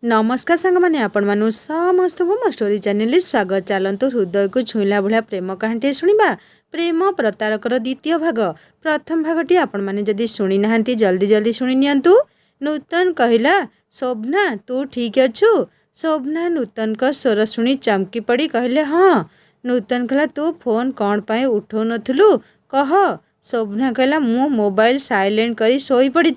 नमस्कार सांग मैंने आपण मानु समस्त को मो स्टोरी चैनल स्वागत। चलतु हृदय को छुईला भाया प्रेम कहानी शुणा। प्रेम प्रतारकर द्वितीय भाग। प्रथम भागटी आपण मैंने जदि शुणी ना जल्दी जल्दी शुणी नियंतु। नूतन कहला, शोभना तू ठीक अच्छु? शोभना नूतन का स्वर शुणी चमकी पड़ी कहले हाँ। नूतन कहला, तू फोन कौन पाए उठौ नथुलु कह। शोभना कहला, मु मोबाइल साइलेंट करी सोई पड़ी।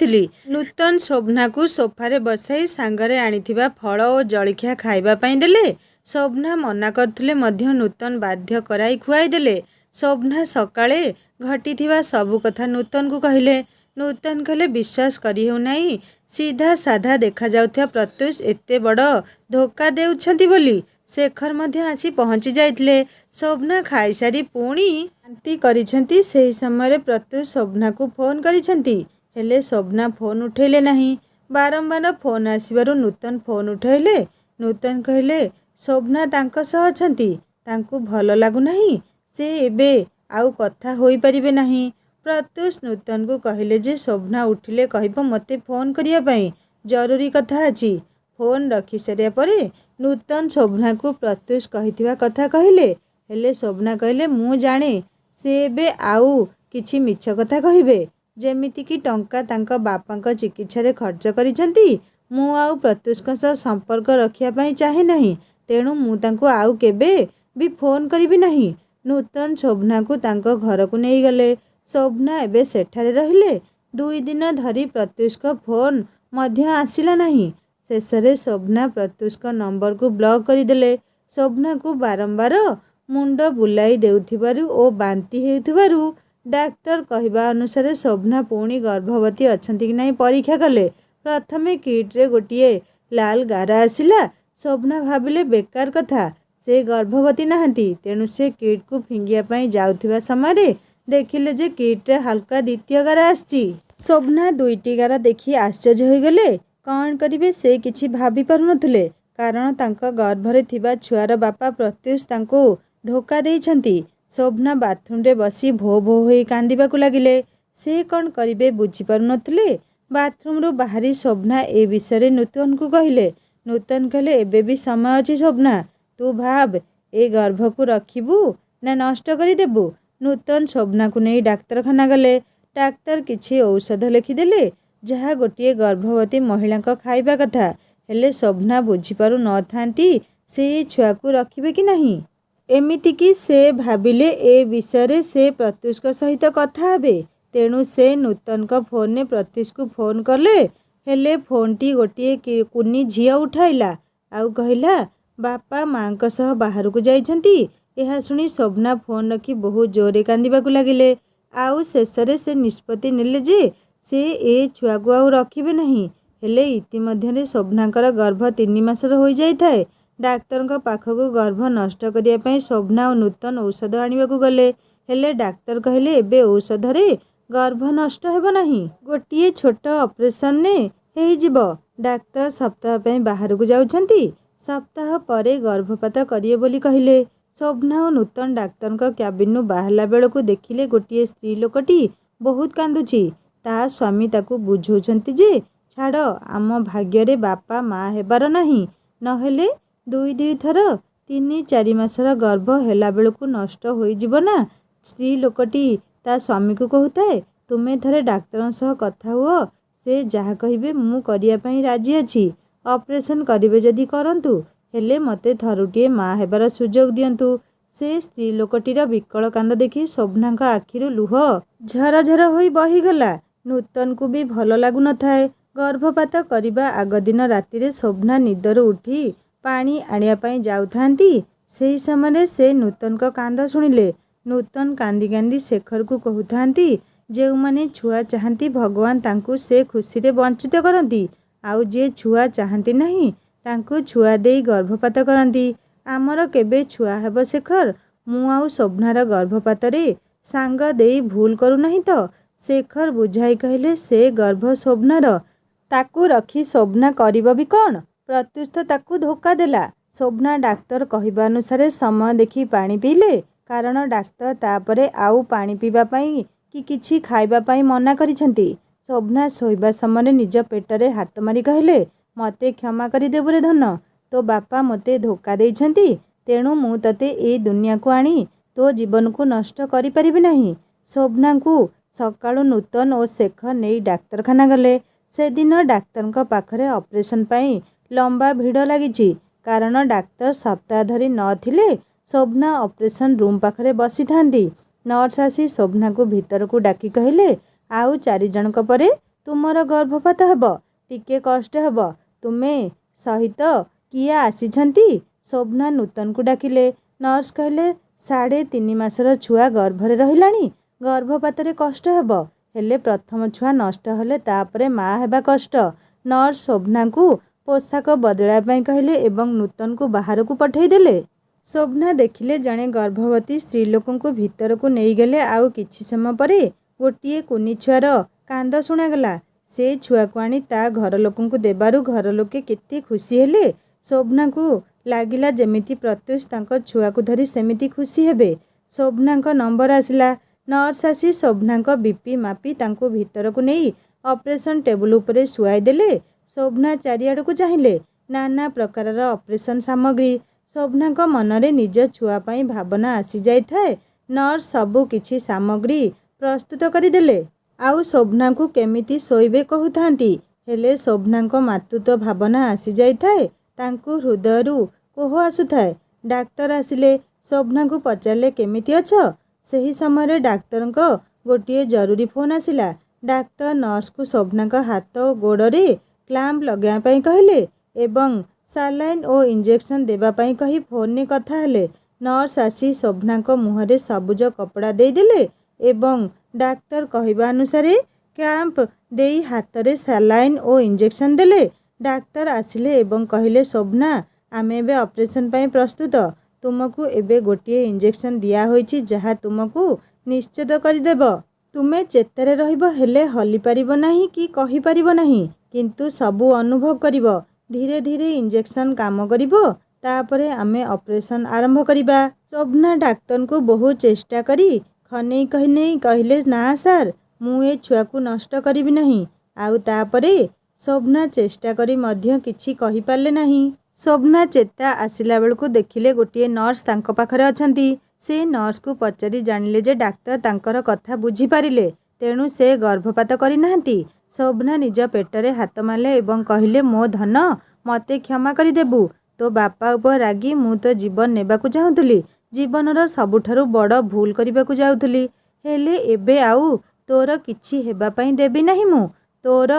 नूतन शोभना को सोफारे बसाई सांगरे आनिथिबा फल और जलखिया खाइबा पई देले। शोभना मना करथुले मध्य नूतन बाध्य कराई खुआई देले। शोभना सकाळे घटीथिबा सबु कथा नूतन को कहिले। नूतन कहले, विश्वास करी हो नाही, सीधा साधा देखा जाउथिया प्रत्युष एते बड़ धोखा देउछंती बोली। शेखर मध्य आसी पहुँची जाइथिले। शोभना खाई सारी पुणी शांति करिछंती। सेही समय प्रत्युष शोभना को फोन करिछंती, हेले शोभना फोन उठेले नहीं। बारंबार फोन आसीबारु नूतन फोन उठेले। नूतन कहले, शोभना तांको सह अछंती, तांको भल लागु नाही, से एबे आउ कथा होई परिबे नहीं। प्रत्युष नूतन को कहले जे शोभना उठिले कहिबो मते फोन करिया पई, जरूरी कथा अछि। फोन रखी सारिया परे नूतन शोभना को प्रत्युष कहिथिबा कथा कहले। हेले शोभना कहले, मु जाने से एबे आउ किछि मिछ कथा कहिबे, जेमिति कि टंका तांका बापांका चिकित्सा खर्च करिसेंती। मु आउ प्रत्युषक सह संपर्क रखिया पई चाहे नहीं, तेणु मु तांको आउ केबे भी फोन करिबि नहीं। नूतन शोभना को तांको घर को नहीं गले। शोभना एबे सेठारे रहिले। 2 दिन धरी प्रत्युषक फोन मध्य आसिला नहीं। शेषरे शोभना प्रत्युषक नंबर को ब्लॉक करदेले। शोभना को बारंबार मुंड बुलाई देउथिबारु ओ बांती हेउथिबारु डाक्तर कहवा अनुसार शोभना पुणी गर्भवती अछंती कि नहीं परीक्षा कले। प्रथमे किट्रे गोटे लाल गारा आसिला। शोभना भाविले बेकार कथा, से गर्भवती नहांती, तेणु से किट को फिंगिया पई जाउथिबा समय देखिले जे किट्रे हल्का द्वितीय गारा आछि। शोभना 2टी गारा देखि आश्चर्य हो गले। कौन करिवे से किछि भाभी पारु नथुले, कारण तांका गर्भरे थिबा छुआर बापा प्रत्युष तांको धोखा देइछंती। शोभना बाथरूम रे बसी भो भो होई कांदिबाकु लागिले। से कौन करिवे बुझी पारु नथुले। बाथरूम रो बाहरी शोभना ए विषय नूतन को कहले। नूतन कहले, एबे भी समय अछि शोभना, तू भाव ए गर्भ को रखिबू ना नष्ट करि देबू। नूतन शोभना को नहीं डाक्तरखाना गले। डाक्तर किछि औषध लिखिदेले, जहा गोटे गर्भवती महिला का खाइबा कथा। हेले शोभना बुझी पारु न थांती से छुआ को रखिबे कि नहीं। एमिति कि से भाविले ए विषय से प्रत्युष सहित कथा हेबे। तेणु से नूतन का फोन ने प्रत्युष को फोन कले। हेले फोन टी गोटे कुनी झिया उठाइला आउ कहला, बापा माँ का सह बाहर को जाइछंती। यह सुनी शोभना फोन रखी बहुत जोरे कांदिबाकु लागिले। आउ शेषरे से निष्पत्ति नेले जे से ए छुआ को आउ रखिबे नहीं। हेले इतिमध्य शोभनाकर गर्भ 3 मासर हो जाइए। डाक्तर पाखक गर्भ नष्ट करिया पई शोभना और नूतन औषध आनिबाकु गले। हेले डाक्तर कहले, एबे औषध रे गर्भ नष्ट हेबो नहीं, गोटिए छोट ऑपरेशन ने हेई जिवो। डाक्तर सप्ताह पई बाहर को जाउछंती, सप्ताह परे गर्भपात करिए बोली कहले। शोभना और नूतन डाक्तर क्याबिन बाहला बेल को देखिले गोटिए स्त्री लोकटी बहुत कांदुची। ता स्वामी ताकू बुझौछंती जे छाड़, आम भाग्य बापा माँ हेबार नहीं, नहेले 2 थर 3-4 मासर गर्भ हेला बेलू नष्ट हो जिवो ना। स्त्री लोकटी ता स्वामी को कहूए, तुमे थरे डाक्तर सह कथा हुओ, से जहा कहिबे मु करिया पई राजी अछि। ऑपरेशन करिवे जदि करंतु, हेले मते थरुटिए माँ हेबार सुजोग दियंतु। से स्त्री लोकटीर विकल कांद देखि शोभना आखिरु लुह झरझर होई बहीगला। नूतन को भी भल लागु न थाए। गर्भपात करिबा आग दिन रातिरे शोभना निदर उठी पानी आनिया पई जाउथांती। सेही समय से नूतन का कांद सुनिले। नूतन कांदी कांदी शेखर को कहूथांती, जे माने छुआ चाहती भगवान तांकु से खुशी रे वंचित करंती, आउ जे छुआ चाहती नहीं तांकु छुआ देई गर्भपात करंती। आमर केबे छुआ हेबो शेखर, मु आउ शोभनार गर्भपात रे सांग देई भूल करू नहीं तो। शेखर बुझाई कहले, से गर्भ शोभनार, ताकू रखी शोभना करिबो भी कौन। प्रत्युष तो ताकू धोखा देला। शोभना डाक्तर कहवा अनुसार समय देखी पानी पीले, कारण डाक्तर तापरे आउ पानी पीवा पई कि किछि खाइबा पई मना करिसेंती। शोभना शोइबा समय निज पेटरे हाथ मारी कहले, ମୋତେ କ୍ଷମା କରିଦେବୁ ରେ ଧନ। ତୋ ବାପା ମୋତେ ଧୋକା ଦେଇଛନ୍ତି, ତେଣୁ ମୁଁ ତୋତେ ଏଇ ଦୁନିଆକୁ ଆଣି ତୋ ଜୀବନକୁ ନଷ୍ଟ କରିପାରିବି ନାହିଁ। ଶୋଭନାଙ୍କୁ ସକାଳୁ ନୂତନ ଓ ଶେଖର ନେଇ ଡାକ୍ତରଖାନା ଗଲେ। ସେଦିନ ଡାକ୍ତରଙ୍କ ପାଖରେ ଅପରେସନ୍ ପାଇଁ ଲମ୍ବା ଭିଡ଼ ଲାଗିଛି। କାରଣ ଡାକ୍ତର ସପ୍ତାହ ଧରି ନଥିଲେ ଶୋଭନା ଅପରେସନ୍ ରୁମ୍ ପାଖରେ ବସିଥାନ୍ତି। ନର୍ସ ଆସି ଶୋଭନାକୁ ଭିତରକୁ ଡାକି କହିଲେ, ଆଉ 4 ଜଣଙ୍କ ପରେ ତୁମର ଗର୍ଭପାତ ହେବ। ଟିକେ କଷ୍ଟ ହେବ। ତୁମେ ସହିତ କିଏ ଆସିଛନ୍ତି? ଶୋଭନା ନୂତନକୁ ଡାକିଲେ। ନର୍ସ କହିଲେ, 3.5 ମାସର ଛୁଆ ଗର୍ଭରେ ରହିଲାଣି। ଗର୍ଭପାତରେ କଷ୍ଟ ହେବ, ହେଲେ ପ୍ରଥମ ଛୁଆ ନଷ୍ଟ ହେଲେ ତାପରେ ମା ହେବା କଷ୍ଟ। ନର୍ସ ଶୋଭନାଙ୍କୁ ପୋଷାକ ବଦଳାଇବା ପାଇଁ କହିଲେ ଏବଂ ନୂତନକୁ ବାହାରକୁ ପଠାଇଦେଲେ। ଶୋଭନା ଦେଖିଲେ ଜଣେ ଗର୍ଭବତୀ ସ୍ତ୍ରୀ ଲୋକଙ୍କୁ ଭିତରକୁ ନେଇଗଲେ। ଆଉ କିଛି ସମୟ ପରେ ଗୋଟିଏ କୁନି ଛୁଆର କାନ୍ଦ ଶୁଣାଗଲା। ସେ ଛୁଆକୁ ଆଣି ତା ଘର ଲୋକଙ୍କୁ ଦେବାରୁ ଘର ଲୋକେ କେତେ ଖୁସି ହେଲେ। ଶୋଭନାଙ୍କୁ ଲାଗିଲା ଯେମିତି ପ୍ରତ୍ୟୁଷ ତାଙ୍କ ଛୁଆକୁ ଧରି ସେମିତି ଖୁସି ହେବେ। ଶୋଭନାଙ୍କ ନମ୍ବର ଆସିଲା। ନର୍ସ ଆସି ଶୋଭନାଙ୍କ ବିପି ମାପି ତାଙ୍କୁ ଭିତରକୁ ନେଇ ଅପରେସନ୍ ଟେବୁଲ ଉପରେ ଶୁଆଇ ଦେଲେ। ଶୋଭନା ଚାରିଆଡ଼କୁ ଚାହିଁଲେ। ନାନା ପ୍ରକାରର ଅପରେସନ୍ ସାମଗ୍ରୀ। ଶୋଭନାଙ୍କ ମନରେ ନିଜ ଛୁଆ ପାଇଁ ଭାବନା ଆସିଯାଇଥାଏ। ନର୍ସ ସବୁ କିଛି ସାମଗ୍ରୀ ପ୍ରସ୍ତୁତ କରିଦେଲେ। ଆଉ ଶୋଭନାଙ୍କୁ କେମିତି ଶୋଇବେ କହୁଥାନ୍ତି। ହେଲେ ଶୋଭନାଙ୍କ ମାତୃତ୍ୱ ଭାବନା ଆସିଯାଇଥାଏ। ତାଙ୍କୁ ହୃଦୟରୁ କୋହ ଆସୁଥାଏ। ଡାକ୍ତର ଆସିଲେ। ଶୋଭନାଙ୍କୁ ପଚାରିଲେ, କେମିତି ଅଛ? ସେହି ସମୟରେ ଡାକ୍ତରଙ୍କ ଗୋଟିଏ ଜରୁରୀ ଫୋନ୍ ଆସିଲା। ଡାକ୍ତର ନର୍ସକୁ ଶୋଭନାଙ୍କ ହାତ ଓ ଗୋଡ଼ରେ କ୍ଲାମ୍ପ ଲଗାଇବା ପାଇଁ କହିଲେ ଏବଂ ସାଲାଇନ୍ ଓ ଇଞ୍ଜେକ୍ସନ୍ ଦେବା ପାଇଁ କହି ଫୋନ୍ରେ କଥା ହେଲେ। ନର୍ସ ଆସି ଶୋଭନାଙ୍କ ମୁହଁରେ ସବୁଜ କପଡ଼ା ଦେଇଦେଲେ ଏବଂ ଡାକ୍ତର କହିବା ଅନୁସାରେ କ୍ଲାମ୍ପ ଦେଇ ହାତରେ ସାଲାଇନ୍ ଓ ଇଞ୍ଜେକ୍ସନ୍ ଦେଲେ। ଡାକ୍ତର ଆସିଲେ ଏବଂ କହିଲେ, ଶୋଭନା, ଆମେ ଏବେ ଅପରେସନ୍ ପାଇଁ ପ୍ରସ୍ତୁତ। ତୁମକୁ ଏବେ ଗୋଟିଏ ଇଞ୍ଜେକ୍ସନ୍ ଦିଆହୋଇଛି ଯାହା ତୁମକୁ ନିଶ୍ଚେତ କରିଦେବ। ତୁମେ ଚେତାରେ ରହିବ, ହେଲେ ହଲିପାରିବ ନାହିଁ କି କହିପାରିବ ନାହିଁ, କିନ୍ତୁ ସବୁ ଅନୁଭବ କରିବ। ଧୀରେ ଧୀରେ ଇଞ୍ଜେକ୍ସନ୍ କାମ କରିବ। ତାପରେ ଆମେ ଅପରେସନ୍ ଆରମ୍ଭ କରିବା। ଶୋଭନା ଡାକ୍ତରଙ୍କୁ ବହୁ ଚେଷ୍ଟା କରି ଖନେଇ ଖନେଇ କହିଲେ, ନା ସାର୍, ମୁଁ ଏ ଛୁଆକୁ ନଷ୍ଟ କରିବି ନାହିଁ। ଆଉ ତାପରେ ଶୋଭନା ଚେଷ୍ଟା କରି ମଧ୍ୟ କିଛି କହିପାରିଲେ ନାହିଁ। ଶୋଭନା ଚେତା ଆସିଲା ବେଳକୁ ଦେଖିଲେ ଗୋଟିଏ ନର୍ସ ତାଙ୍କ ପାଖରେ ଅଛନ୍ତି। ସେ ନର୍ସକୁ ପଚାରି ଜାଣିଲେ ଯେ ଡାକ୍ତର ତାଙ୍କର କଥା ବୁଝିପାରିଲେ, ତେଣୁ ସେ ଗର୍ଭପାତ କରିନାହାନ୍ତି। ଶୋଭନା ନିଜ ପେଟରେ ହାତ ମାରିଲେ ଏବଂ କହିଲେ, ମୋ ଧନ, ମୋତେ କ୍ଷମା କରିଦେବୁ। ତୋ ବାପା ଉପରେ ରାଗି ମୁଁ ତୋ ଜୀବନ ନେବାକୁ ଚାହୁଁଥିଲି। ଜୀବନର ସବୁଠାରୁ ବଡ଼ ଭୁଲ କରିବାକୁ ଯାଉଥିଲି। ହେଲେ ଏବେ ଆଉ ତୋର କିଛି ହେବା ପାଇଁ ଦେବି ନାହିଁ। ମୁଁ ତୋର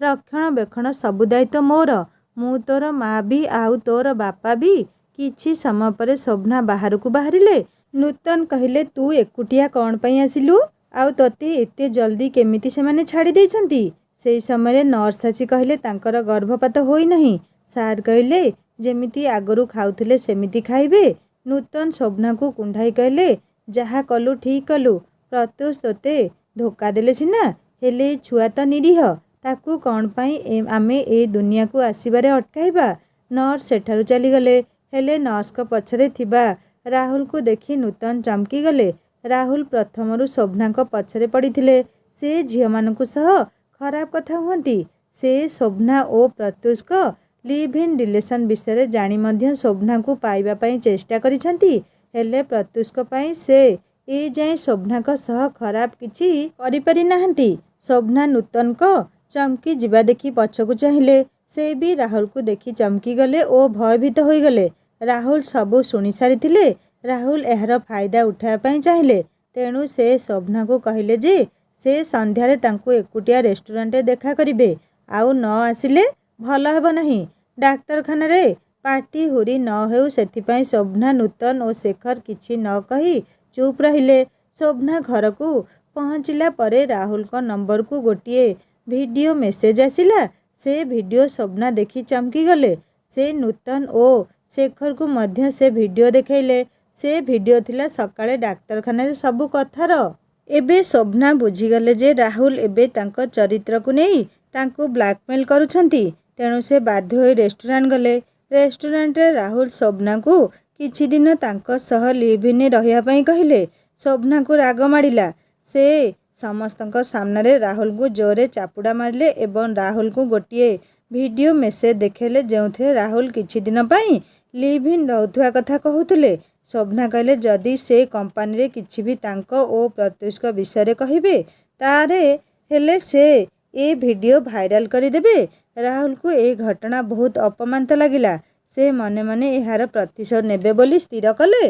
ରକ୍ଷଣାବେକ୍ଷଣ ସବୁ ଦାୟିତ୍ୱ ମୋର। ମୁଁ ତୋର ମା ବି ଆଉ ତୋର ବାପା ବି। କିଛି ସମୟ ପରେ ଶୋଭନା ବାହାରକୁ ବାହାରିଲେ। ନୂତନ କହିଲେ, ତୁ ଏକୁଟିଆ କ'ଣ ପାଇଁ ଆସିଲୁ? ଆଉ ତୋତେ ଏତେ ଜଲ୍ଦି କେମିତି ସେମାନେ ଛାଡ଼ି ଦେଇଛନ୍ତି? ସେହି ସମୟରେ ନର୍ସ ଆସି କହିଲେ, ତାଙ୍କର ଗର୍ଭପାତ ହୋଇନାହିଁ। ସାର୍ କହିଲେ, ଯେମିତି ଆଗରୁ ଖାଉଥିଲେ ସେମିତି ଖାଇବେ। ନୂତନ ଶୋଭନାକୁ କୁଣ୍ଢାଇ କହିଲେ, ଯାହା କଲୁ ଠିକ୍ କଲୁ। ପ୍ରତ୍ୟୁଷ ତୋତେ ଧୋକା ଦେଲେ ସିନା, ହେଲେ ଏ ଛୁଆ ତ ନିରୀହ। ତାକୁ କ'ଣ ପାଇଁ ଆମେ ଏ ଦୁନିଆକୁ ଆସିବାରେ ଅଟକାଇବା? ନର୍ସ ସେଠାରୁ ଚାଲିଗଲେ। ହେଲେ ନର୍ସଙ୍କ ପଛରେ ଥିବା ରାହୁଲକୁ ଦେଖି ନୂତନ ଚମକିଗଲେ। ରାହୁଲ ପ୍ରଥମରୁ ଶୋଭନାଙ୍କ ପଛରେ ପଡ଼ିଥିଲେ। ସେ ଝିଅମାନଙ୍କ ସହ ଖରାପ କଥା ହୁଅନ୍ତି। ସେ ଶୋଭନା ଓ ପ୍ରତ୍ୟୁଷଙ୍କ ଲିଭ୍ ଇନ୍ ରିଲେସନ୍ ବିଷୟରେ ଜାଣି ମଧ୍ୟ ଶୋଭନାଙ୍କୁ ପାଇବା ପାଇଁ ଚେଷ୍ଟା କରିଛନ୍ତି। ହେଲେ ପ୍ରତ୍ୟୁଷଙ୍କ ପାଇଁ ସେ ଏ ଯାଏଁ ଶୋଭନାଙ୍କ ସହ ଖରାପ କିଛି କରିପାରି ନାହାନ୍ତି। ଶୋଭନା ନୂତନଙ୍କ ଚମକି ଯିବା ଦେଖି ପଛକୁ ଚାହିଁଲେ। ସେ ବି ରାହୁଲକୁ ଦେଖି ଚମକିଗଲେ ଓ ଭୟଭୀତ ହୋଇଗଲେ। ରାହୁଲ ସବୁ ଶୁଣିସାରିଥିଲେ। ରାହୁଲ ଏହାର ଫାଇଦା ଉଠାଇବା ପାଇଁ ଚାହିଁଲେ। ତେଣୁ ସେ ଶୋଭନାକୁ କହିଲେ ଯେ ସେ ସନ୍ଧ୍ୟାରେ ତାଙ୍କୁ ଏକୁଟିଆ ରେଷ୍ଟୁରାଣ୍ଟରେ ଦେଖା କରିବେ। ଆଉ ନ ଆସିଲେ ଭଲ ହେବ ନାହିଁ। ଡାକ୍ତରଖାନାରେ ପାଟି ହୁରି ନ ହେଉ ସେଥିପାଇଁ ଶୋଭନା, ନୂତନ ଓ ଶେଖର କିଛି ନ କହି ଚୁପ୍ ରହିଲେ। ଶୋଭନା ଘରକୁ ପହଞ୍ଚିଲା ପରେ ରାହୁଲଙ୍କ ନମ୍ବରକୁ ଗୋଟିଏ ଭିଡ଼ିଓ ମେସେଜ୍ ଆସିଲା। ସେ ଭିଡ଼ିଓ ଶୋଭନା ଦେଖି ଚମକିଗଲେ। ସେ ନୂତନ ଓ ଶେଖରକୁ ମଧ୍ୟ ସେ ଭିଡ଼ିଓ ଦେଖାଇଲେ। ସେ ଭିଡ଼ିଓ ଥିଲା ସକାଳେ ଡାକ୍ତରଖାନାରେ ସବୁ କଥାର। ଏବେ ଶୋଭନା ବୁଝିଗଲେ ଯେ ରାହୁଲ ଏବେ ତାଙ୍କ ଚରିତ୍ରକୁ ନେଇ ତାଙ୍କୁ ବ୍ଲାକମେଲ୍ କରୁଛନ୍ତି। ତେଣୁ ସେ ବାଧ୍ୟ ହୋଇ ରେଷ୍ଟୁରାଣ୍ଟ ଗଲେ। ରେଷ୍ଟୁରାଣ୍ଟରେ ରାହୁଲ ଶୋଭନାକୁ କିଛି ଦିନ ତାଙ୍କ ସହ ଲିଭ୍ ଇନ୍ରେ ରହିବା ପାଇଁ କହିଲେ। ଶୋଭନାକୁ ରାଗ ମାଡ଼ିଲା। ସେ ସମସ୍ତଙ୍କ ସାମ୍ନାରେ ରାହୁଲଙ୍କୁ ଜୋରରେ ଚାପୁଡ଼ା ମାରିଲେ ଏବଂ ରାହୁଲକୁ ଗୋଟିଏ ଭିଡ଼ିଓ ମେସେଜ ଦେଖେଇଲେ ଯେଉଁଥିରେ ରାହୁଲ କିଛି ଦିନ ପାଇଁ ଲିଭ୍ ଇନ୍ ରହୁଥିବା କଥା କହୁଥିଲେ। ଶୋଭନା କହିଲେ ଯଦି ସେ କମ୍ପାନୀରେ କିଛି ବି ତାଙ୍କ ଓ ପ୍ରତ୍ୟୁଷଙ୍କ ବିଷୟରେ କହିବେ ତାରେ ହେଲେ ସେ ଏ ଭିଡ଼ିଓ ଭାଇରାଲ କରିଦେବେ। ରାହୁଲକୁ ଏ ଘଟଣା ବହୁତ ଅପମାନିତ ଲାଗିଲା। ସେ ମନେ ମନେ ଏହାର ପ୍ରତିଶୋଧ ନେବେ ବୋଲି ସ୍ଥିର କଲେ।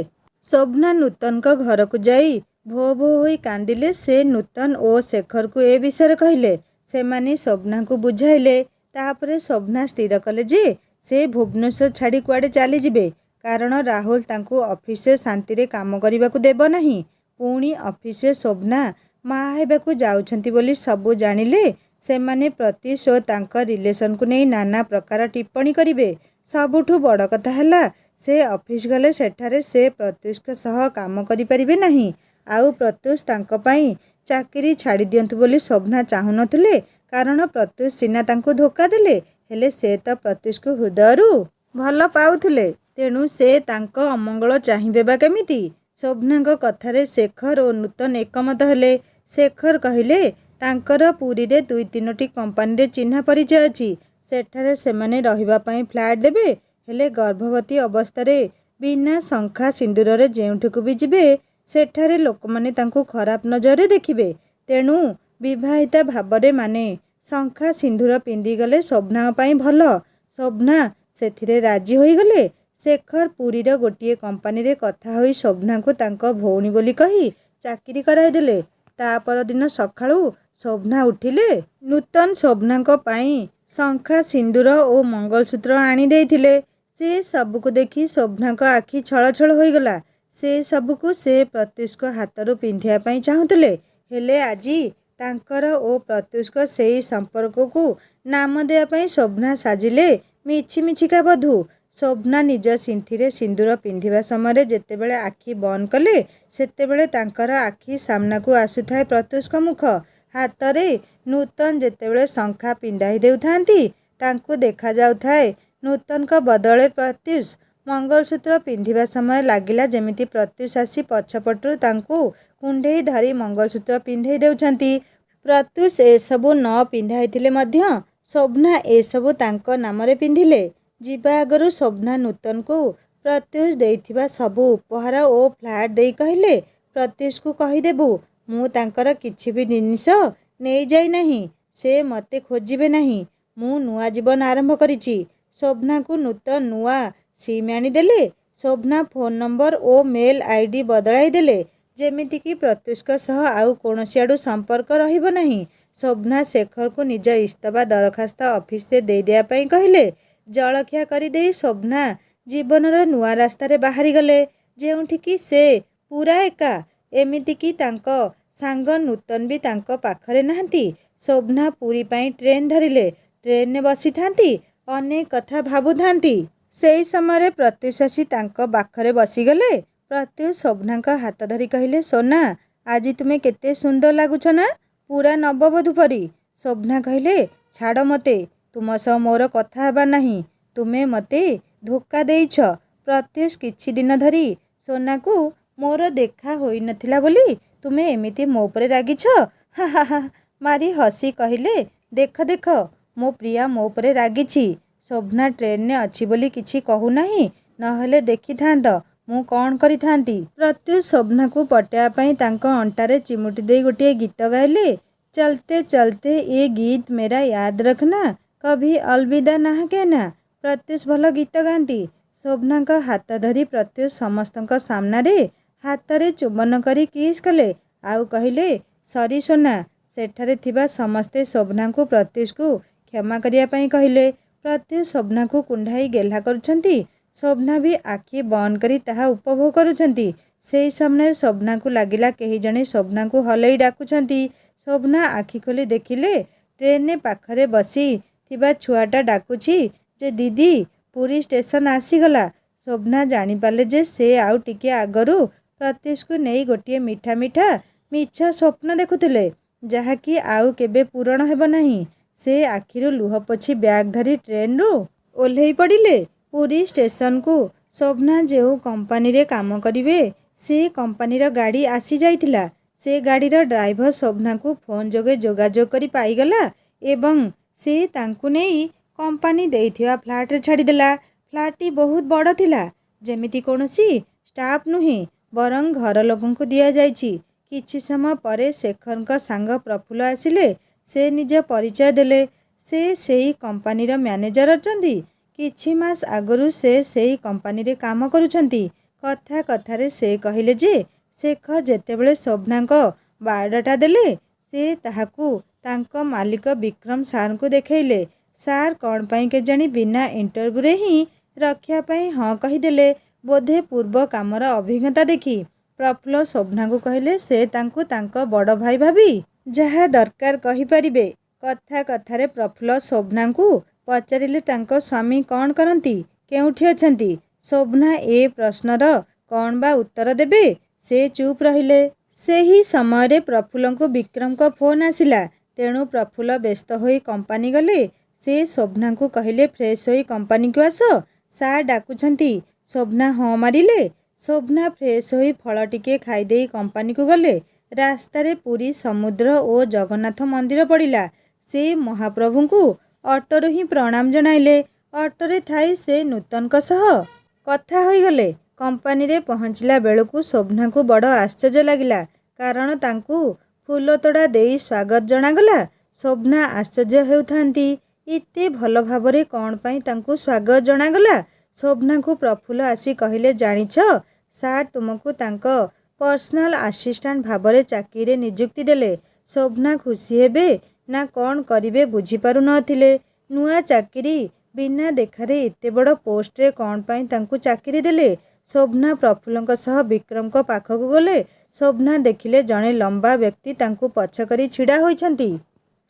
ଶୋଭନା ନୂତନଙ୍କ ଘରକୁ ଯାଇ ଭୋ ଭୋ ହୋଇ କାନ୍ଦିଲେ। ସେ ନୂତନ ଓ ଶେଖରକୁ ଏ ବିଷୟରେ କହିଲେ। ସେମାନେ ଶୋଭନାଙ୍କୁ ବୁଝାଇଲେ। ତାପରେ ଶୋଭନା ସ୍ଥିର କଲେ ଯେ ସେ ଭୁବନେଶ୍ୱର ଛାଡ଼ି କୁଆଡ଼େ ଚାଲିଯିବେ। କାରଣ ରାହୁଲ ତାଙ୍କୁ ଅଫିସରେ ଶାନ୍ତିରେ କାମ କରିବାକୁ ଦେବ ନାହିଁ। ପୁଣି ଅଫିସରେ ଶୋଭନା ମାଆ ହେବାକୁ ଯାଉଛନ୍ତି ବୋଲି ସବୁ ଜାଣିଲେ ସେମାନେ ପ୍ରତ୍ୟୁଷ ଓ ତାଙ୍କ ରିଲେସନକୁ ନେଇ ନାନା ପ୍ରକାର ଟିପ୍ପଣୀ କରିବେ। ସବୁଠୁ ବଡ଼ କଥା ହେଲା ସେ ଅଫିସ ଗଲେ ସେଠାରେ ସେ ପ୍ରତ୍ୟୁଷଙ୍କ ସହ କାମ କରିପାରିବେ ନାହିଁ। ଆଉ ପ୍ରତ୍ୟୁଷ ତାଙ୍କ ପାଇଁ ଚାକିରି ଛାଡ଼ି ଦିଅନ୍ତୁ ବୋଲି ଶୋଭନା ଚାହୁଁନଥିଲେ। କାରଣ ପ୍ରତ୍ୟୁଷ ସିନା ତାଙ୍କୁ ଧୋକା ଦେଲେ ହେଲେ ସେ ତ ପ୍ରତ୍ୟୁଷକୁ ହୃଦୟରୁ ଭଲ ପାଉଥିଲେ। ତେଣୁ ସେ ତାଙ୍କ ଅମଙ୍ଗଳ ଚାହିଁବେ ବା କେମିତି? ଶୋଭନାଙ୍କ କଥାରେ ଶେଖର ଓ ନୂତନ ଏକମତ ହେଲେ। ଶେଖର କହିଲେ ତାଙ୍କର ପୁରୀରେ 2-3ଟି କମ୍ପାନୀରେ ଚିହ୍ନା ପରିଚୟ ଅଛି। ସେଠାରେ ସେମାନେ ରହିବା ପାଇଁ ଫ୍ଲାଟ୍ ଦେବେ। ହେଲେ ଗର୍ଭବତୀ ଅବସ୍ଥାରେ ବିନା ଶଙ୍ଖା ସିନ୍ଦୁରରେ ଯେଉଁଠିକୁ ବି ଯିବେ ସେଠାରେ ଲୋକମାନେ ତାଙ୍କୁ ଖରାପ ନଜରରେ ଦେଖିବେ। ତେଣୁ ବିବାହିତା ଭାବରେ ମାନେ ଶଙ୍ଖା ସିନ୍ଦୁର ପିନ୍ଧିଗଲେ ଶୋଭନାଙ୍କ ପାଇଁ ଭଲ। ଶୋଭନା ସେଥିରେ ରାଜି ହୋଇଗଲେ। ଶେଖର ପୁରୀର ଗୋଟିଏ କମ୍ପାନୀରେ କଥା ହୋଇ ଶୋଭନାଙ୍କୁ ତାଙ୍କ ଭଉଣୀ ବୋଲି କହି ଚାକିରି କରାଇଦେଲେ। ତା ପରଦିନ ସକାଳୁ ଶୋଭନା ଉଠିଲେ। ନୂତନ ଶୋଭନାଙ୍କ ପାଇଁ ଶଙ୍ଖା ସିନ୍ଦୁର ଓ ମଙ୍ଗଳସୂତ୍ର ଆଣି ଦେଇଥିଲେ। ସେ ସବୁକୁ ଦେଖି ଶୋଭନାଙ୍କ ଆଖି ଛଳଛଳ ହୋଇଗଲା। ସେ ସବୁକୁ ସେ ପ୍ରତ୍ୟୁଷଙ୍କ ହାତରୁ ପିନ୍ଧିବା ପାଇଁ ଚାହୁଁଥିଲେ। ହେଲେ ଆଜି ତାଙ୍କର ଓ ପ୍ରତ୍ୟୁଷଙ୍କ ସେହି ସମ୍ପର୍କକୁ ନାମ ଦେବା ପାଇଁ ଶୋଭନା ସାଜିଲେ ମିଛିମିଛିକା ବଧୂ। ଶୋଭନା ନିଜ ସିନ୍ଥିରେ ସିନ୍ଦୁର ପିନ୍ଧିବା ସମୟରେ ଯେତେବେଳେ ଆଖି ବନ୍ଦ କଲେ ସେତେବେଳେ ତାଙ୍କର ଆଖି ସାମ୍ନାକୁ ଆସୁଥାଏ ପ୍ରତ୍ୟୁଷଙ୍କ ମୁଖ। ହାତରେ ନୂତନ ଯେତେବେଳେ ଶଙ୍ଖା ପିନ୍ଧାଇ ଦେଉଥାନ୍ତି ତାଙ୍କୁ ଦେଖାଯାଉଥାଏ ନୂତନଙ୍କ ବଦଳରେ ପ୍ରତ୍ୟୁଷ। ମଙ୍ଗଳସୂତ୍ର ପିନ୍ଧିବା ସମୟ ଲାଗିଲା ଯେମିତି ପ୍ରତ୍ୟୁଷ ଆସି ପଛପଟରୁ ତାଙ୍କୁ କୁଣ୍ଢେଇ ଧରି ମଙ୍ଗଳସୂତ୍ର ପିନ୍ଧେଇ ଦେଉଛନ୍ତି। ପ୍ରତ୍ୟୁଷ ଏସବୁ ନ ପିନ୍ଧାଇଥିଲେ ମଧ୍ୟ ଶୋଭନା ଏସବୁ ତାଙ୍କ ନାମରେ ପିନ୍ଧିଲେ। ଯିବା ଆଗରୁ ଶୋଭନା ନୂତନକୁ ପ୍ରତ୍ୟୁଷ ଦେଇଥିବା ସବୁ ଉପହାର ଓ ଫ୍ଲାଟ୍ ଦେଇ କହିଲେ ପ୍ରତ୍ୟୁଷକୁ କହିଦେବୁ ମୁଁ ତାଙ୍କର କିଛି ବି ଜିନିଷ ନେଇଯାଇ ନାହିଁ। ସେ ମୋତେ ଖୋଜିବେ ନାହିଁ। ମୁଁ ନୂଆ ଜୀବନ ଆରମ୍ଭ କରିଛି। ଶୋଭନାକୁ ନୂତନ ନୂଆ ସିମ୍ ଆଣିଦେଲେ। ଶୋଭନା ଫୋନ ନମ୍ବର ଓ ମେଲ୍ ଆଇଡି ବଦଳାଇ ଦେଲେ ଯେମିତିକି ପ୍ରତ୍ୟୁଷଙ୍କ ସହ ଆଉ କୌଣସି ଆଡ଼ୁ ସମ୍ପର୍କ ରହିବ ନାହିଁ। ଶୋଭନା ଶେଖରକୁ ନିଜ ଇସ୍ତଫା ଦରଖାସ୍ତ ଅଫିସରେ ଦେଇଦେବା ପାଇଁ କହିଲେ। ଜଳଖିଆ କରିଦେଇ ଶୋଭନା ଜୀବନର ନୂଆ ରାସ୍ତାରେ ବାହାରିଗଲେ ଯେଉଁଠିକି ସେ ପୂରା ଏକା। ଏମିତିକି ତାଙ୍କ ସାଙ୍ଗ ନୂତନ ବି ତାଙ୍କ ପାଖରେ ନାହାନ୍ତି। ଶୋଭନା ପୁରୀ ପାଇଁ ଟ୍ରେନ୍ ଧରିଲେ। ଟ୍ରେନରେ ବସିଥାନ୍ତି ଅନେକ କଥା ଭାବୁଥାନ୍ତି। ସେହି ସମୟରେ ପ୍ରତ୍ୟୁଷ ଆସି ତାଙ୍କ ପାଖରେ ବସିଗଲେ। ପ୍ରତ୍ୟୁଷ ଶୋଭନାଙ୍କ ହାତ ଧରି କହିଲେ ସୋନା ଆଜି ତୁମେ କେତେ ସୁନ୍ଦର ଲାଗୁଛ ନା ପୂରା ନବବଧୂ ପରି। ଶୋଭନା କହିଲେ ଛାଡ଼ ମୋତେ। ତୁମ ସହ ମୋର କଥା ହେବାର ନାହିଁ। ତୁମେ ମୋତେ ଧୋକା ଦେଇଛ। ପ୍ରତ୍ୟୁଷ କିଛି ଦିନ ଧରି ସୋନାକୁ ମୋର ଦେଖା ହୋଇନଥିଲା ବୋଲି ତୁମେ ଏମିତି ମୋ ଉପରେ ରାଗିଛ। ହା ହା ହା ମାରି ହସି କହିଲେ ଦେଖ ଦେଖ ମୋ ପ୍ରିୟା ମୋ ଉପରେ ରାଗିଛି। ଶୋଭନା ଟ୍ରେନରେ ଅଛି ବୋଲି କିଛି କହୁନାହିଁ ନହେଲେ ଦେଖିଥାନ୍ତ ମୁଁ କ'ଣ କରିଥାନ୍ତି। ପ୍ରତ୍ୟୁଷ ଶୋଭନାକୁ ପଟାଇବା ପାଇଁ ତାଙ୍କ ଅଣ୍ଟାରେ ଚିମୁଟି ଦେଇ ଗୋଟିଏ ଗୀତ ଗାଇଲେ। ଚଲତେ ଚଲତେ ଏ ଗୀତ ମେରା ୟାଦ ରଖନା କଭି ଅଲବିଦା ନା कहना। ପ୍ରତ୍ୟୁଷ ଭଲ ଗୀତ ଗାଆନ୍ତି। ଶୋଭନାଙ୍କ ହାତ ଧରି ପ୍ରତ୍ୟୁଷ ସମସ୍ତଙ୍କ ସାମ୍ନାରେ ହାତରେ ଚୁମ୍ବନ କରି କିସ୍ କଲେ ଆଉ କହିଲେ ସରି ସୋନା। ସେଠାରେ ଥିବା ସମସ୍ତେ ଶୋଭନାଙ୍କୁ ପ୍ରତ୍ୟୁଷକୁ କ୍ଷମା କରିବା ପାଇଁ କହିଲେ। ପ୍ରତ୍ୟୁଷ ଶୋଭନାକୁ କୁଣ୍ଢାଇ ଗେହ୍ଲା କରୁଛନ୍ତି। ଶୋଭନା ବି ଆଖି ବନ୍ଦ କରି ତାହା ଉପଭୋଗ କରୁଛନ୍ତି। ସେହି ସମୟରେ ଶୋଭନାକୁ ଲାଗିଲା କେହି ଜଣେ ଶୋଭନାକୁ ହଲେଇ ଡାକୁଛନ୍ତି। ଶୋଭନା ଆଖି ଖୋଲି ଦେଖିଲେ ଟ୍ରେନରେ ପାଖରେ ବସି ଥିବା ଛୁଆଟା ଡାକୁଛି ଯେ ଦିଦି ପୁରୀ ଷ୍ଟେସନ ଆସିଗଲା। ଶୋଭନା ଜାଣିପାରିଲେ ଯେ ସେ ଆଉ ଟିକିଏ ଆଗରୁ ପ୍ରତ୍ୟୁଷକୁ ନେଇ ଗୋଟିଏ ମିଠା ମିଠା ମିଛ ସ୍ୱପ୍ନ ଦେଖୁଥିଲେ ଯାହାକି ଆଉ କେବେ ପୂରଣ ହେବ ନାହିଁ। ସେ ଆଖିରୁ ଲୁହ ପୋଛି ବ୍ୟାଗ୍ ଧରି ଟ୍ରେନରୁ ଓହ୍ଲେଇ ପଡ଼ିଲେ। ପୁରୀ ଷ୍ଟେସନକୁ ଶୋଭନା ଯେଉଁ କମ୍ପାନୀରେ କାମ କରିବେ ସେ କମ୍ପାନୀର ଗାଡ଼ି ଆସିଯାଇଥିଲା। ସେ ଗାଡ଼ିର ଡ୍ରାଇଭର ଶୋଭନାକୁ ଫୋନ୍ ଯୋଗେ ଯୋଗାଯୋଗ କରି ପାଇଗଲା ଏବଂ ସେ ତାଙ୍କୁ ନେଇ कंपानी देइथिबा फ्लाट्रे छाड़देला। फ्लाट्टी बहुत बड़ थिला, जेमिति कौनसी स्टाफ नुहे बरं घर लोकंकु दिया जाइछि। किछि समय परे शेखरଙ୍କ सांग प्रफुल्ल आसिले। से निज परिचय देले। से सेही कंपानीर मैनेजर अछंती। किछि मास आगरु से सेही कंपानीरे काम करुछंती। कथा कथारे से कहिले जे शेखर जेतेबेले शोभनाଙ୍କ बायोडाटा देले से ताहाकु तांको मालिक विक्रम सारଙ୍କୁ देखैले। सार कौन पाई केजाणी बिना इंटरव्यूरे ही रक्षा पाई हाँ कहीदेले। बोधे पूर्व कामर अभिज्ञता देखी प्रफुल्ल शोभनाଙ୍କୁ कहले से तांको तांको बड़ भाई भाभी जहा दरकार कहीपरिबे। कथा कथारे प्रफुल्ल शोभनाଙ୍କୁ पचारिले तांको स्वामी कौन करती, केउठी अछंती। शोभना ए प्रश्नर कौन बा उत्तर देबे। से चुप रहिले। सेही समय प्रफुल्लଙ୍କୁ विक्रमको फोन आसिला। तेणु प्रफुल्ल व्यस्त होई कंपानी गले। से शोभनाଙ୍କୁ कहले फ्रेश होई कंपानी को आस, सार डाकुछंती। शोभना हाँ मारिले। शोभना फ्रेश होई फल टिके खाईदे कंपानी को गले। रास्तारे पुरी समुद्र और जगन्नाथ मंदिर पड़िला। से महाप्रभुଙ୍କୁ ऑटोरु ही प्रणाम जणाइले। ऑटोरे थाई से नूतनଙ୍କ सह कथा होईगले। कंपानी रे पहुँचला बेलकु शोभनाଙ୍କୁ बड़ आश्चर्य लागिला, कारण तांकु फूलतोड़ा देई स्वागत जणागला। शोभना आश्चर्य हेउथांती, इते भल भावरे कौन पाई तांकु स्वागत जणागला। शोभनाଙ୍କୁ प्रफुल्ल आसी कहले, जानिछ सार तुमको तांको पर्सनाल असिस्टेंट भावरे चाकरी नियुक्ति देले। शोभना खुशी हेबे ना कौन करिवे बुझी पारु नथिले। नुआ चाकरी बिना देखारे एते बड़ पोस्टरे कौन पाई तांकु चाकरी देले। शोभना प्रफुल्लଙ୍କ सह विक्रमଙ୍କ पाखकु गले। शोभना देखिले जणे लंबा व्यक्ति तांकु पछ करी छिड़ा होइछंती।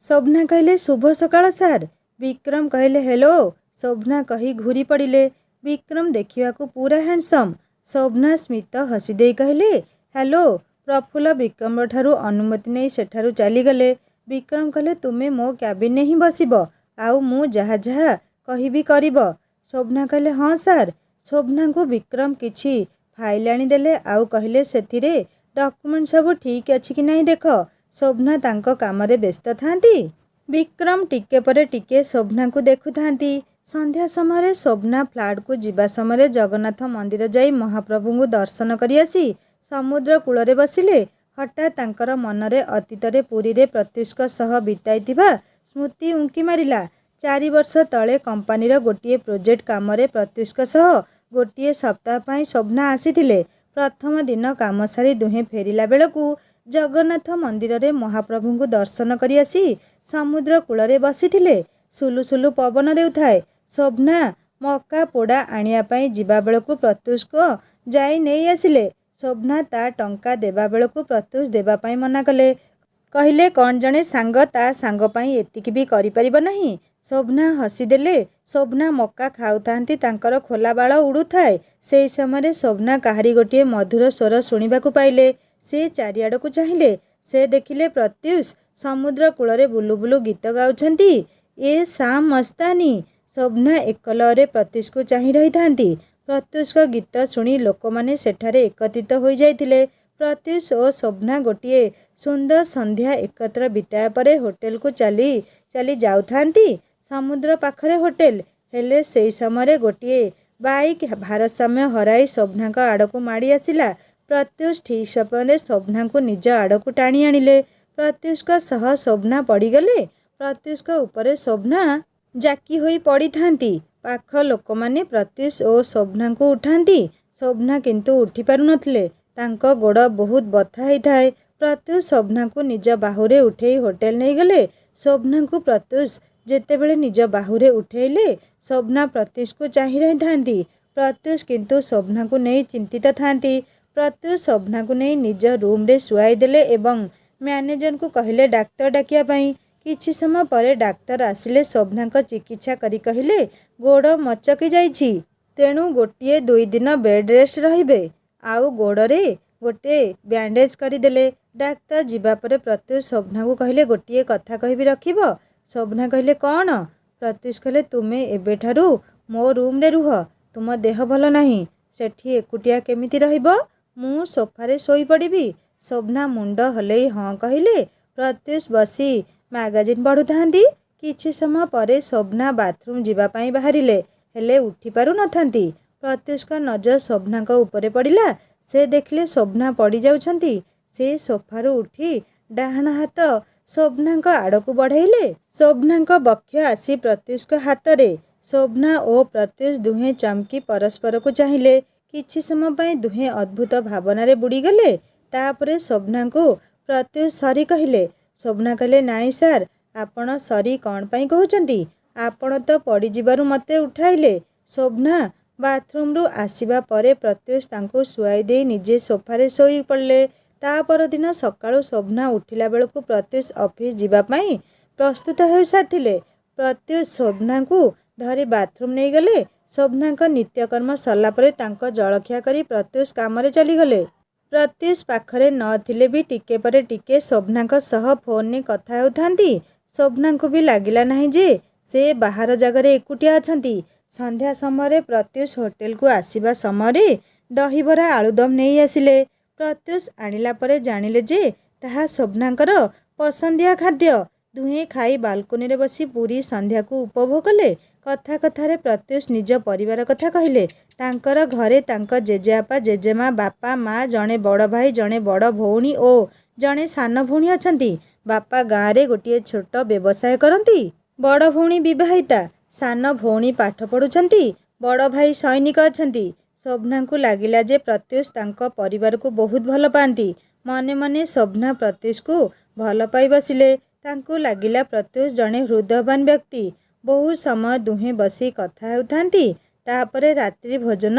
शोभना कहले, शुभ सकाळ सार। विक्रम कहले, हेलो। शोभना कही घूरी पड़िले। विक्रम देखिवाकु पूरा हैंडसम। शोभना स्मित हसीदे कहले, हेलो। प्रफुल्ल विक्रम ठारू अनुमति नहीं सेठारू चलीगले। विक्रम कहले, तुमे मो क्याबिन ही बसिब, आउ मु जहा जहा कहिबी करिब। शोभना कहले, हाँ सार। शोभना को विक्रम किछि फाइल आनीदेले। आउ कहले, सेथिरे डॉक्यूमेंट सब ठीक अछि कि नहीं देख। शोभना तांको कामरे व्यस्त थांती। विक्रम टिके परे टिके शोभना को देखु थांती। संध्या समय शोभना फ्लाट को जीवा समय जगन्नाथ मंदिर जाई महाप्रभु को दर्शन करी आसी समुद्र कूल बसिले। हठात तांकर मनरे अतीतरे पुरी रे प्रत्युष्क सह बिताइथिबा स्मृति उंकी मारिला। 4 वर्ष तले कंपानीर गोटिए प्रोजेक्ट कामरे प्रत्युष्क सह गोटिए सप्ताह पाई शोभना आसीथिले। प्रथम दिन काम सारी दुहे फेरिला बेलकु जगन्नाथ मंदिर रे महाप्रभु को दर्शन करी आसी समुद्र कूल बसिथिले। सुलु सुलु पवन देउथाए। शोभना मका पोड़ा आनिया पाई जिबा बेलकु प्रत्युष्क जाई नहीं आसिले। शोभना ता टंका देबा बेलकु प्रत्युष देबा पाई मना कले। कहले, कौन जणे सांग ता सांग पाई एतिकी भी करि परिबो नहीं। शोभना हसीदेले। शोभना मका खाउथांती, तांकर खोला बाळ उड़ुथाए। सेई समय शोभना काहारी गोटिए मधुर स्वर शुणिबाकु पाइले। से चारिआडकु चाहिले। से देखिले प्रत्युष समुद्र कूल बुलु बुलु गीत गाउछंती। ए शाम मस्तानी। शोभना एकलरे प्रत्युष को चाहि रही थांती। प्रत्युष का गीत शुणी लोक माने सेठारे एकत्रित हो जाइथिले। प्रत्युष और शोभना गोटिए सुंदर संध्या एकत्र बिताया परे होटेल को चली चली जाउथांती। समुद्र पाखरे होटेल हेले सेई समय गोटिए बाइक भारसाम्य हराई शोभना का आड़कू माड़ी आसिला। प्रत्युष ठीक समय शोभना को निज आड़कू टाणी आनिले। प्रत्युष का सह शोभना पड़ीगले। प्रत्युष का ऊपर शोभना जाकी होई पड़ी थांती। पाख लोक माने प्रत्युष और शोभना को उठांती। शोभना किंतु उठी पारु नथिले। तांको गोड़ बहुत बथा होई थाए। प्रत्युष शोभना को निज बाहुरे उठेई होटेल नहीं गले। शोभना को प्रत्युष जेतेबेले निज बाहुरे उठेइले शोभना प्रत्युष को चाहि रही थांती। प्रत्युष किंतु शोभना को नहीं चिंतित थांती। प्रत्युष शोभना को नहीं निज रूम रे सुआई देले एवं मैनेजर को कहले डाक्तर डाकिया पाई। किछि समय परे डाक्तर आसिले। शोभना को चिकित्सा करी कहले, गोड़ मचकी जाइछि, तेणु गोटिए 2 दिन बेड रेस्ट रहिबे। आउ गोड़े गोटे बैंडेज करदेले। डाक्तर जीवा परे प्रत्युष शोभना को कहले, गोटिए कथा कहबी रखिब। शोभना कहले, कौन? प्रत्युष कहले, तुमे एबेठारू मो रूम रे रुह। तुम देह भल नहीं, सेठी एकुटिया केमिति रहिब? मु सोफारे शोई पड़िबी। शोभना मुंड हलेई हाँ कहले। प्रत्युष बसी मैगजीन पढ़ुथांती। କିଛି ସମୟ ପରେ ଶୋଭନା ବାଥରୁମ୍ ଯିବା ପାଇଁ ବାହାରିଲେ, ହେଲେ ଉଠି ପାରୁନଥାନ୍ତି। ପ୍ରତ୍ୟୁଷଙ୍କ ନଜର ଶୋଭନାଙ୍କ ଉପରେ ପଡ଼ିଲା। ସେ ଦେଖିଲେ ଶୋଭନା ପଡ଼ିଯାଉଛନ୍ତି। ସେ ସୋଫାରୁ ଉଠି ଡାହାଣ ହାତ ଶୋଭନାଙ୍କ ଆଡ଼କୁ ବଢ଼ାଇଲେ। ଶୋଭନାଙ୍କ ବକ୍ଷ ଆସି ପ୍ରତ୍ୟୁଷଙ୍କ ହାତରେ। ଶୋଭନା ଓ ପ୍ରତ୍ୟୁଷ ଦୁହେଁ ଚମକି ପରସ୍ପରକୁ ଚାହିଁଲେ। କିଛି ସମୟ ପାଇଁ ଦୁହେଁ ଅଦ୍ଭୁତ ଭାବନାରେ ବୁଡ଼ିଗଲେ। ତାପରେ ଶୋଭନାଙ୍କୁ ପ୍ରତ୍ୟୁଷ ସରି କହିଲେ। ଶୋଭନା କହିଲେ, ନାଇଁ ସାର୍, ଆପଣ ସରି କ'ଣ ପାଇଁ କହୁଛନ୍ତି? ଆପଣ ତ ପଡ଼ିଯିବାରୁ ମୋତେ ଉଠାଇଲେ। ଶୋଭନା ବାଥରୁମ୍ରୁ ଆସିବା ପରେ ପ୍ରତ୍ୟୁଷ ତାଙ୍କୁ ଶୁଆଇ ଦେଇ ନିଜେ ସୋଫାରେ ଶୋଇ ପଡ଼ିଲେ। ତା ପରଦିନ ସକାଳୁ ଶୋଭନା ଉଠିଲା ବେଳକୁ ପ୍ରତ୍ୟୁଷ ଅଫିସ୍ ଯିବା ପାଇଁ ପ୍ରସ୍ତୁତ ହୋଇସାରିଥିଲେ। ପ୍ରତ୍ୟୁଷ ଶୋଭନାଙ୍କୁ ଧରି ବାଥରୁମ୍ ନେଇଗଲେ। ଶୋଭନାଙ୍କ ନିତ୍ୟକର୍ମ ସରିଲା ପରେ ତାଙ୍କ ଜଳଖିଆ କରି ପ୍ରତ୍ୟୁଷ କାମରେ ଚାଲିଗଲେ। ପ୍ରତ୍ୟୁଷ ପାଖରେ ନଥିଲେ ବି ଟିକେ ପରେ ଟିକେ ଶୋଭନାଙ୍କ ସହ ଫୋନ୍ରେ କଥା ହେଉଥାନ୍ତି। ଶୋଭନାଙ୍କୁ ବି ଲାଗିଲା ନାହିଁ ଯେ ସେ ବାହାର ଜାଗାରେ ଏକୁଟିଆ ଅଛନ୍ତି। ସନ୍ଧ୍ୟା ସମୟରେ ପ୍ରତ୍ୟୁଷ ହୋଟେଲକୁ ଆସିବା ସମୟରେ ଦହିବରା ଆଳୁଦମ୍ ନେଇ ଆସିଲେ। ପ୍ରତ୍ୟୁଷ ଆଣିଲା ପରେ ଜାଣିଲେ ଯେ ତାହା ଶୋଭନାଙ୍କର ପସନ୍ଦିଆ ଖାଦ୍ୟ। ଦୁହେଁ ଖାଇ ବାଲକୋନିରେ ବସି ପୁରୀ ସନ୍ଧ୍ୟାକୁ ଉପଭୋଗ କଲେ। କଥା କଥାରେ ପ୍ରତ୍ୟୁଷ ନିଜ ପରିବାର କଥା କହିଲେ। ତାଙ୍କର ଘରେ ତାଙ୍କ ଜେଜେବାପା, ଜେଜେମା, ବାପା, ମା, ଜଣେ ବଡ଼ ଭାଇ, ଜଣେ ବଡ଼ ଭଉଣୀ ଓ ଜଣେ ସାନ ଭଉଣୀ ଅଛନ୍ତି। ବାପା ଗାଁରେ ଗୋଟିଏ ଛୋଟ ବ୍ୟବସାୟ କରନ୍ତି। ବଡ଼ ଭଉଣୀ ବିବାହିତା। ସାନ ଭଉଣୀ ପାଠ ପଢ଼ୁଛନ୍ତି। ବଡ଼ ଭାଇ ସୈନିକ ଅଛନ୍ତି। ଶୋଭନାଙ୍କୁ ଲାଗିଲା ଯେ ପ୍ରତ୍ୟୁଷ ତାଙ୍କ ପରିବାରକୁ ବହୁତ ଭଲ ପାଆନ୍ତି। ମନେ ମନେ ଶୋଭନା ପ୍ରତ୍ୟୁଷକୁ ଭଲ ପାଇ ବସିଲେ। ତାଙ୍କୁ ଲାଗିଲା ପ୍ରତ୍ୟୁଷ ଜଣେ ହୃଦୟବାନ ବ୍ୟକ୍ତି। ବହୁ ସମୟ ଦୁହେଁ ବସି କଥା ହେଉଥାନ୍ତି। ତାପରେ ରାତ୍ରି ଭୋଜନ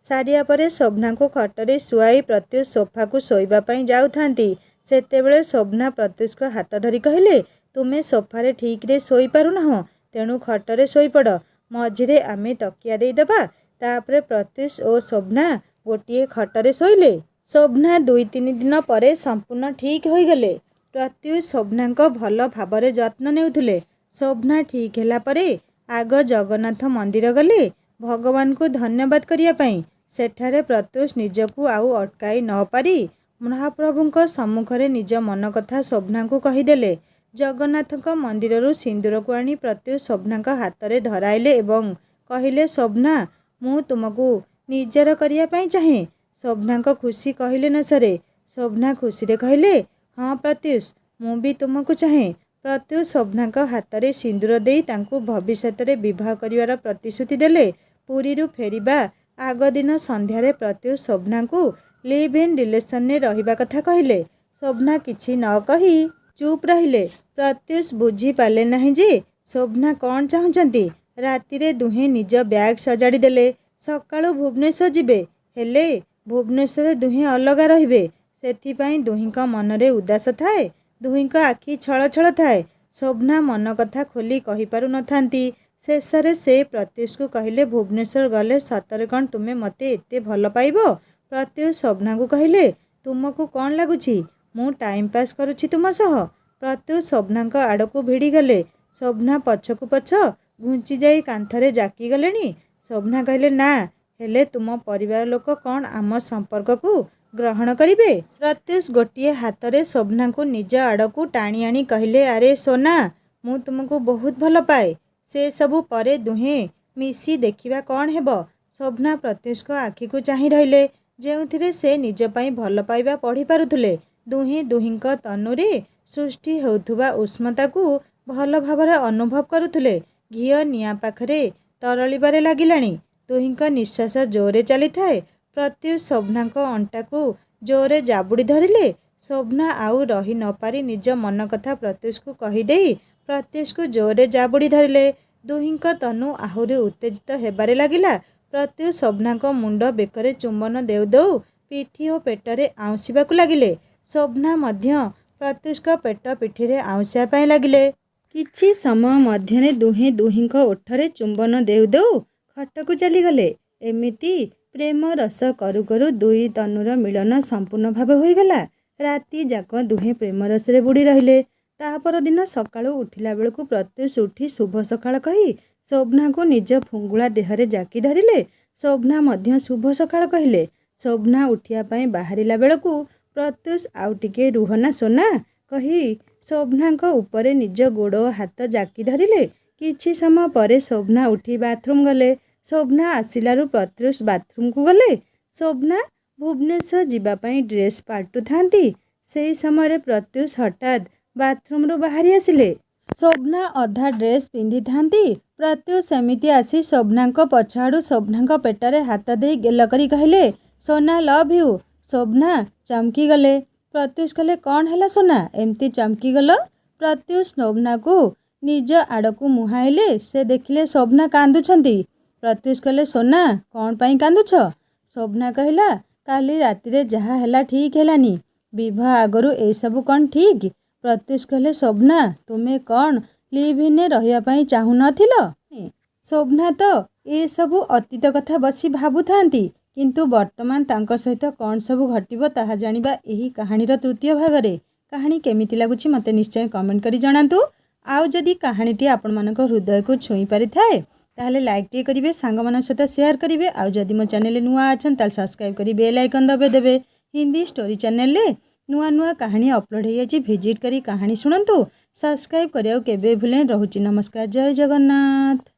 ସାରିବା ପରେ ଶୋଭନାଙ୍କୁ ଖଟରେ ଶୁଆଇ ପ୍ରତ୍ୟୁଷ ସୋଫାକୁ ଶୋଇବା ପାଇଁ ଯାଉଥାନ୍ତି। ସେତେବେଳେ ଶୋଭନା ପ୍ରତ୍ୟୁଷଙ୍କ ହାତ ଧରି କହିଲେ, ତୁମେ ସୋଫାରେ ଠିକ୍ରେ ଶୋଇପାରୁନାହଁ, ତେଣୁ ଖଟରେ ଶୋଇପଡ଼। ମଝିରେ ଆମେ ତକିଆ ଦେଇଦେବା। ତାପରେ ପ୍ରତ୍ୟୁଷ ଓ ଶୋଭନା ଗୋଟିଏ ଖଟରେ ଶୋଇଲେ। ଶୋଭନା 2-3 ଦିନ ପରେ ସମ୍ପୂର୍ଣ୍ଣ ଠିକ୍ ହୋଇଗଲେ। ପ୍ରତ୍ୟୁଷ ଶୋଭନାଙ୍କ ଭଲ ଭାବରେ ଯତ୍ନ ନେଉଥିଲେ। ଶୋଭନା ଠିକ୍ ହେଲା ପରେ ଆଗ ଜଗନ୍ନାଥ ମନ୍ଦିର ଗଲେ ଭଗବାନଙ୍କୁ ଧନ୍ୟବାଦ କରିବା ପାଇଁ। ସେଠାରେ ପ୍ରତ୍ୟୁଷ ନିଜକୁ ଆଉ ଅଟକାଇ ନ ପାରି ମହାପ୍ରଭୁଙ୍କ ସମ୍ମୁଖରେ ନିଜ ମନ କଥା ଶୋଭନାଙ୍କୁ କହିଦେଲେ। ଜଗନ୍ନାଥଙ୍କ ମନ୍ଦିରରୁ ସିନ୍ଦୁରକୁ ଆଣି ପ୍ରତ୍ୟୁଷ ଶୋଭନାଙ୍କ ହାତରେ ଧରାଇଲେ ଏବଂ କହିଲେ, ଶୋଭନା, ମୁଁ ତୁମକୁ ନିଜର କରିବା ପାଇଁ ଚାହେଁ। ଶୋଭନାଙ୍କ ଖୁସି କହିଲେ ନ ସରେ। ଶୋଭନା ଖୁସିରେ କହିଲେ, ହଁ ପ୍ରତ୍ୟୁଷ, ମୁଁ ବି ତୁମକୁ ଚାହେଁ। ପ୍ରତ୍ୟୁଷ ଶୋଭନାଙ୍କ ହାତରେ ସିନ୍ଦୁର ଦେଇ ତାଙ୍କୁ ଭବିଷ୍ୟତରେ ବିବାହ କରିବାର ପ୍ରତିଶ୍ରୁତି ଦେଲେ। ପୁରୀରୁ ଫେରିବା ଆଗ ଦିନ ସନ୍ଧ୍ୟାରେ ପ୍ରତ୍ୟୁଷ ଶୋଭନାଙ୍କୁ ଲିଭ୍ ଇନ୍ ରିଲେସନ୍ରେ ରହିବା କଥା କହିଲେ। ଶୋଭନା କିଛି ନ କହି ଚୁପ୍ ରହିଲେ। ପ୍ରତ୍ୟୁଷ ବୁଝିପାରିଲେ ନାହିଁ ଯେ ଶୋଭନା କ'ଣ ଚାହୁଁଛନ୍ତି। ରାତିରେ ଦୁହେଁ ନିଜ ବ୍ୟାଗ୍ ସଜାଡ଼ି ଦେଲେ। ସକାଳୁ ଭୁବନେଶ୍ୱର ଯିବେ। ହେଲେ ଭୁବନେଶ୍ୱରରେ ଦୁହେଁ ଅଲଗା ରହିବେ। ସେଥିପାଇଁ ଦୁହିଁଙ୍କ ମନରେ ଉଦାସ ଥାଏ। ଦୁହିଁଙ୍କ ଆଖି ଛଳ ଛଳ ଥାଏ। ଶୋଭନା ମନ କଥା ଖୋଲି କହିପାରୁ ନଥାନ୍ତି। ଶେଷରେ ସେ ପ୍ରତ୍ୟୁଷକୁ କହିଲେ, ଭୁବନେଶ୍ୱର ଗଲେ ସତରେ କ'ଣ ତୁମେ ମୋତେ ଏତେ ଭଲ ପାଇବ? ପ୍ରତ୍ୟୁଷ ଶୋଭନାଙ୍କୁ କହିଲେ, ତୁମକୁ କ'ଣ ଲାଗୁଛି ମୁଁ ଟାଇମ୍ ପାସ୍ କରୁଛି ତୁମ ସହ? ପ୍ରତ୍ୟୁଷ ଶୋଭନାଙ୍କ ଆଡ଼କୁ ଭିଡ଼ିଗଲେ। ଶୋଭନା ପଛକୁ ପଛ ଘୁଞ୍ଚିଯାଇ କାନ୍ଥରେ ଜାକିଗଲେଣି। ଶୋଭନା କହିଲେ, ନା, ହେଲେ ତୁମ ପରିବାର ଲୋକ କ'ଣ ଆମ ସମ୍ପର୍କକୁ ଗ୍ରହଣ କରିବେ? ପ୍ରତ୍ୟୁଷ ଗୋଟିଏ ହାତରେ ଶୋଭନାଙ୍କୁ ନିଜ ଆଡ଼କୁ ଟାଣି ଆଣି କହିଲେ, ଆରେ ସୋନା, ମୁଁ ତୁମକୁ ବହୁତ ଭଲ ପାଏ। ସେ ସବୁ ପରେ ଦୁହେଁ ମିଶି ଦେଖିବା କ'ଣ ହେବ। ଶୋଭନା ପ୍ରତ୍ୟୁଷଙ୍କ ଆଖିକୁ ଚାହିଁ ରହିଲେ, ଯେଉଁଥିରେ ସେ ନିଜ ପାଇଁ ଭଲ ପାଇବା ପଢ଼ି ପାରୁଥିଲେ। ଦୁହେଁ ଦୁହିଁଙ୍କ ତନୁରେ ସୃଷ୍ଟି ହେଉଥିବା ଉଷ୍ମତାକୁ ଭଲ ଭାବରେ ଅନୁଭବ କରୁଥିଲେ। ଘିଅ ନିଆଁ ପାଖରେ ତରଳିବାରେ ଲାଗିଲାଣି। ଦୁହିଁଙ୍କ ନିଶ୍ୱାସ ଜୋରରେ ଚାଲିଥାଏ। ପ୍ରତ୍ୟୁଷ ଶୋଭନାଙ୍କ ଅଣ୍ଟାକୁ ଜୋରରେ ଜାବୁଡ଼ି ଧରିଲେ। ଶୋଭନା ଆଉ ରହି ନ ପାରି ନିଜ ମନ କଥା ପ୍ରତ୍ୟୁଷକୁ କହିଦେଇ ପ୍ରତ୍ୟୁଷକୁ ଜୋରରେ ଜାବୁଡ଼ି ଧରିଲେ। ଦୁହିଁଙ୍କ ତନୁ ଆହୁରି ଉତ୍ତେଜିତ ହେବାରେ ଲାଗିଲା। ପ୍ରତ୍ୟୁଷ ଶୋଭନାଙ୍କ ମୁଣ୍ଡ ବେକରେ ଚୁମ୍ବନ ଦେଉ ଦେଉ ପିଠି ଓ ପେଟରେ ଆଉଁସିବାକୁ ଲାଗିଲେ। ଶୋଭନା ମଧ୍ୟ ପ୍ରତ୍ୟୁଷଙ୍କ ପେଟ ପିଠିରେ ଆଉଁସିବା ପାଇଁ ଲାଗିଲେ। କିଛି ସମୟ ମଧ୍ୟରେ ଦୁହେଁ ଦୁହିଁଙ୍କ ଓଠରେ ଚୁମ୍ବନ ଦେଉ ଦେଉ ଖଟକୁ ଚାଲିଗଲେ। ଏମିତି ପ୍ରେମ ରସ କରୁ କରୁ ଦୁଇ ତନୁର ମିଳନ ସମ୍ପୂର୍ଣ୍ଣ ଭାବେ ହୋଇଗଲା। ରାତି ଯାକ ଦୁହେଁ ପ୍ରେମ ରସରେ ବୁଡ଼ି ରହିଲେ। ତା ପରଦିନ ସକାଳୁ ଉଠିଲା ବେଳକୁ ପ୍ରତ୍ୟୁଷ ଉଠି ଶୁଭ ସକାଳ କହି ଶୋଭନାଙ୍କୁ ନିଜ ଫୁଙ୍ଗୁଳା ଦେହରେ ଜାକି ଧରିଲେ। ଶୋଭନା ମଧ୍ୟ ଶୁଭ ସକାଳ କହିଲେ। ଶୋଭନା ଉଠିବା ପାଇଁ ବାହାରିଲା ବେଳକୁ ପ୍ରତ୍ୟୁଷ, ଆଉ ଟିକେ ରୁହ ନା ସୋନା, कही शोभना उपरे निज गोड़ और हाथ जाकी धरिले। किछि समय परे शोभना उठी बाथरूम गले। शोभना आसिलारू प्रत्युष बाथरूम को गले। शोभना भुवनेश्वर जीवापाई ड्रेस पाल्टु थांती। सेई समय प्रत्युष हठात बाथरूम रू बाहरी आसिले। शोभना अधा ड्रेस पिंधि थांती। प्रत्युष सेमिति आसी शोभना पछाड़ू शोभना पेटरे हाथ दे गेल करी कहले, सोना लव यू। शोभना चमकी गले। प्रत्युष कहले, कौन है सोना एमती चमकी गल? प्रत्युष शोभना को निज आड़कू मुहाइले। से देखिले शोभना कांदुछंती। प्रत्युष कहले, सोना कौन पाई कांदुछ? शोभना कहला, काली रातिरे जहा हैला ठीक हैलानी। विवाह आगरू ए सबु कौन ठीक? प्रत्युष कहले, शोभना तुमे कौन लिव इन रहिया पाई चाहू नथिलो? शोभना तो ए सबु अतीत कथा बसी भाबुथांती, किंतु वर्तमान तांको सहित कौन सबु घटिबो ताहा जानिबा एही कहानीर तृतीय भागरे। कहानी केमिति लागुछि मते निश्चय कमेंट करी जणांतु। आउ जदि कहानीटी आपण मानक हृदय को छुई पारि थाए ताहले लाइक टे करिवे, सांग मान सहित शेयर करिवे। आउ जदि मो चैनल नुआ अछन ताल सब्सक्राइब करि बेल आइकन दबे देबे। हिंदी स्टोरी चैनल ले नुआ नुआ कहानी अपलोड हो जाइए। विजिट करी कहानी शुणंतु। सब्सक्राइब करियो केबे भूलें। रहुछि नमस्कार, जय जगन्नाथ।